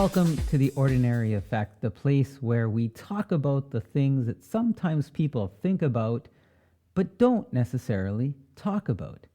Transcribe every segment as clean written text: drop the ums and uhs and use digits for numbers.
Welcome to The Ordinary Effect, the place where we talk about the things that sometimes people think about, but don't necessarily talk about.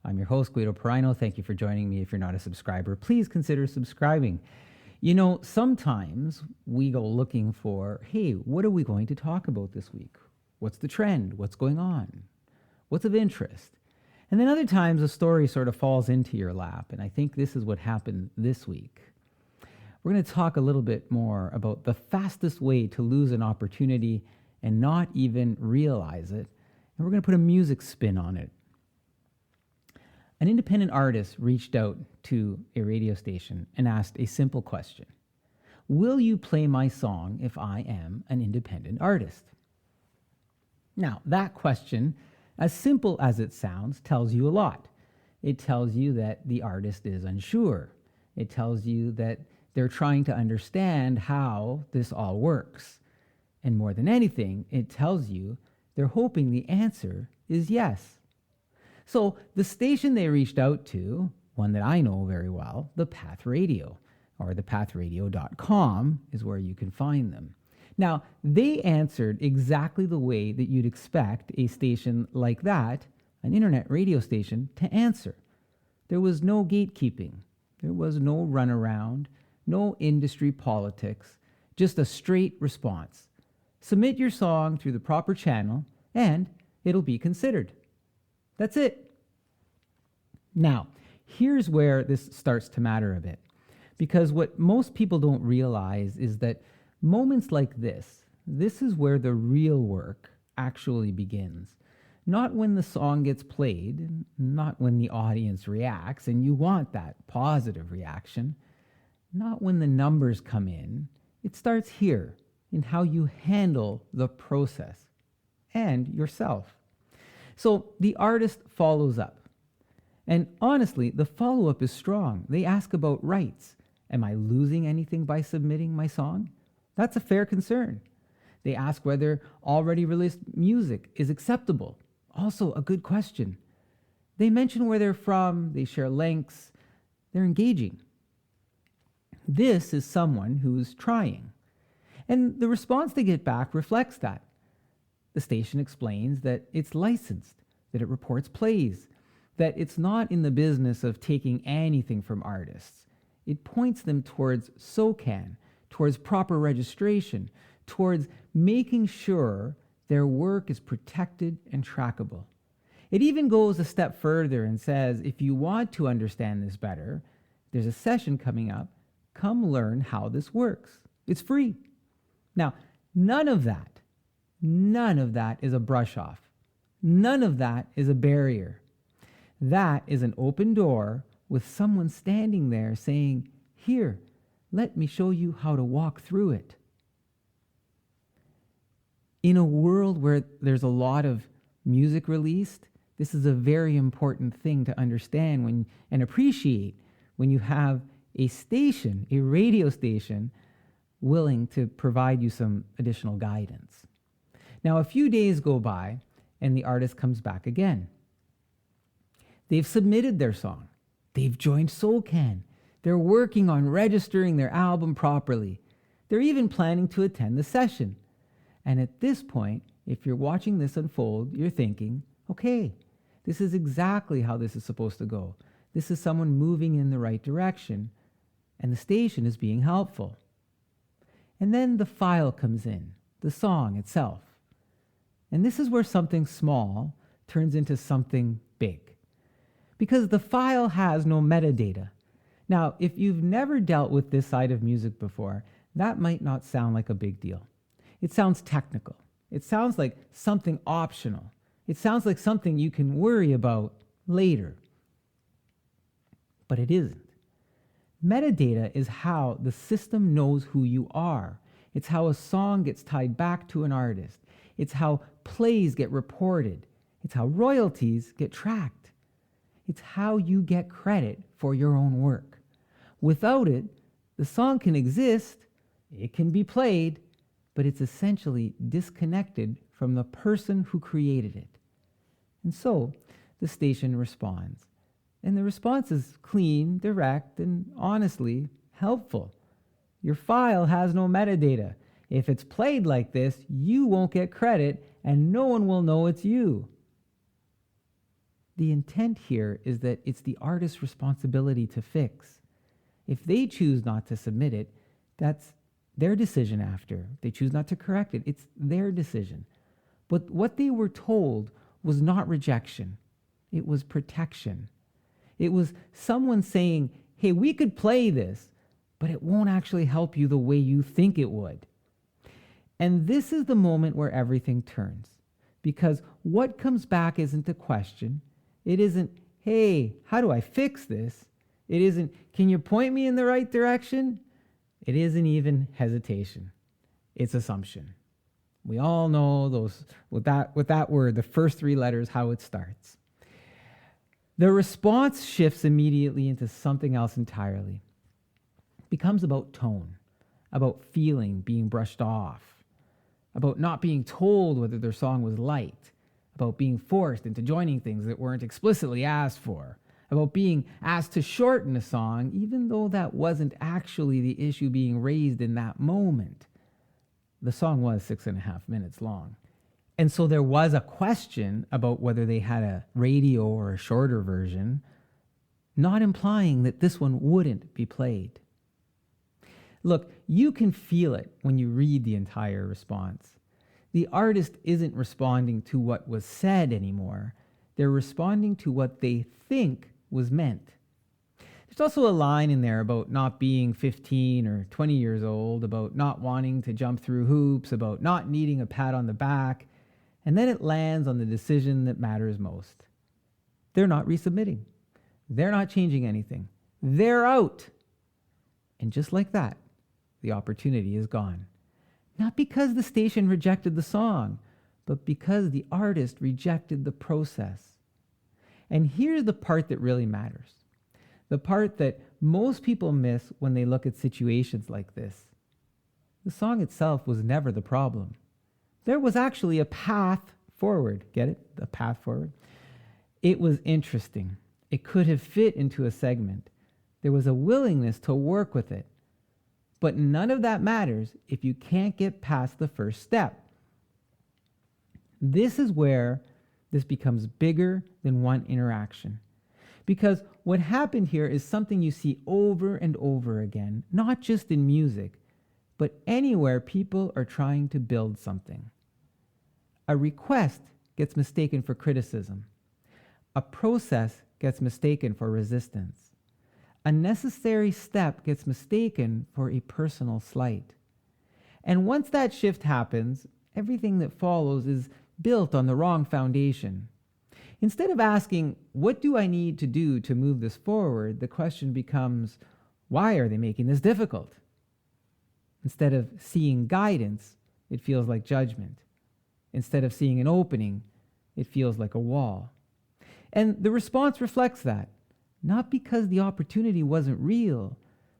I'm your host, Guido Perino. Thank you for joining me. If you're not a subscriber, please consider subscribing. You know, sometimes we go looking for, hey, what are we going to talk about this week? What's the trend? What's going on? What's of interest? And then other times a story sort of falls into your lap, and I think this is what happened this week. We're going to talk a little bit more about the fastest way to lose an opportunity and not even realize it, and we're going to put a music spin on it. An independent artist reached out to a radio station and asked a simple question. Will you play my song if I am an independent artist? Now, that question, as simple as it sounds, tells you a lot. It tells you that the artist is unsure. It tells you that they're trying to understand how this all works. And more than anything, it tells you they're hoping the answer is yes. So the station they reached out to, one that I know very well, the Path Radio, or thepathradio.com is where you can find them. Now, they answered exactly the way that you'd expect a station like that, an internet radio station, to answer. There was no gatekeeping. There was no runaround, no industry politics, just a straight response. Submit your song through the proper channel, and it'll be considered. That's it. Now, here's where this starts to matter a bit, because what most people don't realize is that moments like this is where the real work actually begins. Not when the song gets played, not when the audience reacts, and you want that positive reaction, not when the numbers come in. It starts here in how you handle the process and yourself. So the artist follows up. And honestly, the follow-up is strong. They ask about rights. Am I losing anything by submitting my song? That's a fair concern. They ask whether already released music is acceptable. Also a good question. They mention where they're from. They share links. They're engaging. This is someone who's trying. And the response they get back reflects that. The station explains that it's licensed, that it reports plays, that it's not in the business of taking anything from artists. It points them towards SOCAN, towards proper registration, towards making sure their work is protected and trackable. It even goes a step further and says, if you want to understand this better, there's a session coming up. Come learn how this works. It's free. Now, none of that is a brush off. None of that is a barrier. That is an open door with someone standing there saying, here, let me show you how to walk through it. In a world where there's a lot of music released, this is a very important thing to understand and appreciate when you have a station, a radio station, willing to provide you some additional guidance. Now, a few days go by, and the artist comes back again. They've submitted their song. They've joined SOCAN. They're working on registering their album properly. They're even planning to attend the session. And at this point, if you're watching this unfold, you're thinking, okay, this is exactly how this is supposed to go. This is someone moving in the right direction, and the station is being helpful. And then the file comes in, the song itself. And this is where something small turns into something big, because the file has no metadata. Now, if you've never dealt with this side of music before, that might not sound like a big deal. It sounds technical. It sounds like something optional. It sounds like something you can worry about later. But it isn't. Metadata is how the system knows who you are. It's how a song gets tied back to an artist. It's how plays get reported. It's how royalties get tracked. It's how you get credit for your own work. Without it, the song can exist, it can be played, but it's essentially disconnected from the person who created it. And so the station responds. And the response is clean, direct, and honestly helpful. Your file has no metadata. If it's played like this, you won't get credit and no one will know it's you. The intent here is that it's the artist's responsibility to fix. If they choose not to submit it, that's their decision after. If they choose not to correct it, it's their decision. But what they were told was not rejection. It was protection. It was someone saying, hey, we could play this, but it won't actually help you the way you think it would. And this is the moment where everything turns. Because what comes back isn't a question. It isn't, hey, how do I fix this? It isn't, can you point me in the right direction? It isn't even hesitation. It's assumption. We all know those with that word, the first three letters, how it starts. The response shifts immediately into something else entirely. It becomes about tone, about feeling being brushed off, about not being told whether their song was liked, about being forced into joining things that weren't explicitly asked for, about being asked to shorten a song, even though that wasn't actually the issue being raised in that moment. The song was 6.5 minutes long. And so there was a question about whether they had a radio or a shorter version, not implying that this one wouldn't be played. Look, you can feel it when you read the entire response. The artist isn't responding to what was said anymore. They're responding to what they think was meant. There's also a line in there about not being 15 or 20 years old, about not wanting to jump through hoops, about not needing a pat on the back, and then it lands on the decision that matters most. They're not resubmitting. They're not changing anything. They're out. And just like that, the opportunity is gone. Not because the station rejected the song, but because the artist rejected the process. And here's the part that really matters. The part that most people miss when they look at situations like this. The song itself was never the problem. There was actually a path forward. Get it? The path forward. It was interesting. It could have fit into a segment. There was a willingness to work with it. But none of that matters if you can't get past the first step. This is where this becomes bigger than one interaction. Because what happened here is something you see over and over again, not just in music, but anywhere people are trying to build something. A request gets mistaken for criticism. A process gets mistaken for resistance. A necessary step gets mistaken for a personal slight. And once that shift happens, everything that follows is built on the wrong foundation. Instead of asking, what do I need to do to move this forward? The question becomes, why are they making this difficult? Instead of seeing guidance, it feels like judgment. Instead of seeing an opening, it feels like a wall. And the response reflects that, not because the opportunity wasn't real,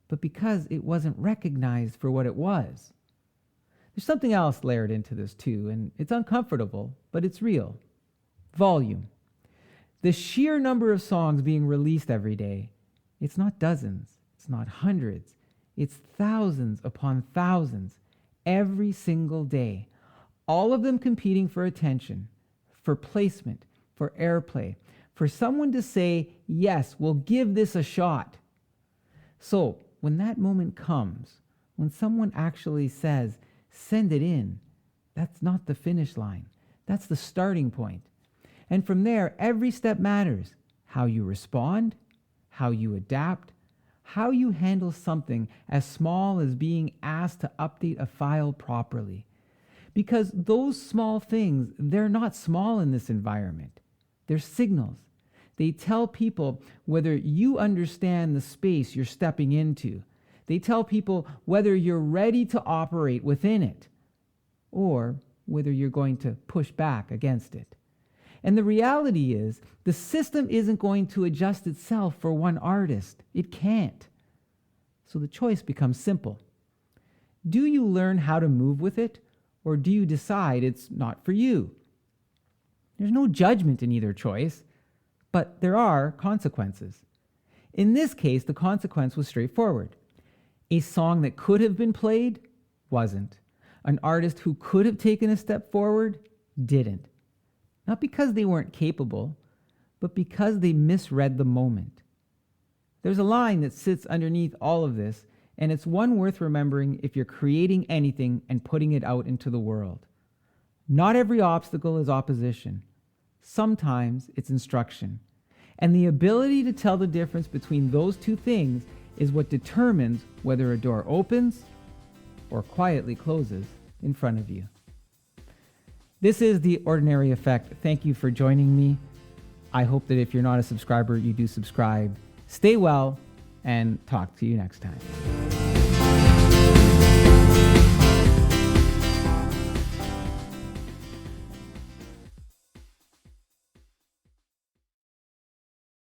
but because it wasn't recognized for what it was. There's something else layered into this too, and it's uncomfortable, but it's real. Volume. The sheer number of songs being released every day, it's not dozens, it's not hundreds, it's thousands upon thousands every single day. All of them competing for attention, for placement, for airplay, for someone to say, yes, we'll give this a shot. So when that moment comes, when someone actually says, send it in, that's not the finish line. That's the starting point. And from there, every step matters. How you respond, how you adapt, how you handle something as small as being asked to update a file properly. Because those small things, they're not small in this environment. They're signals. They tell people whether you understand the space you're stepping into. They tell people whether you're ready to operate within it or whether you're going to push back against it. And the reality is, the system isn't going to adjust itself for one artist. It can't. So the choice becomes simple. Do you learn how to move with it, or do you decide it's not for you? There's no judgment in either choice, but there are consequences. In this case, the consequence was straightforward. A song that could have been played wasn't. An artist who could have taken a step forward didn't. Not because they weren't capable, but because they misread the moment. There's a line that sits underneath all of this, and it's one worth remembering if you're creating anything and putting it out into the world. Not every obstacle is opposition. Sometimes it's instruction. And the ability to tell the difference between those two things is what determines whether a door opens or quietly closes in front of you. This is The Ordinary Effect. Thank you for joining me. I hope that if you're not a subscriber, you do subscribe. Stay well, and talk to you next time.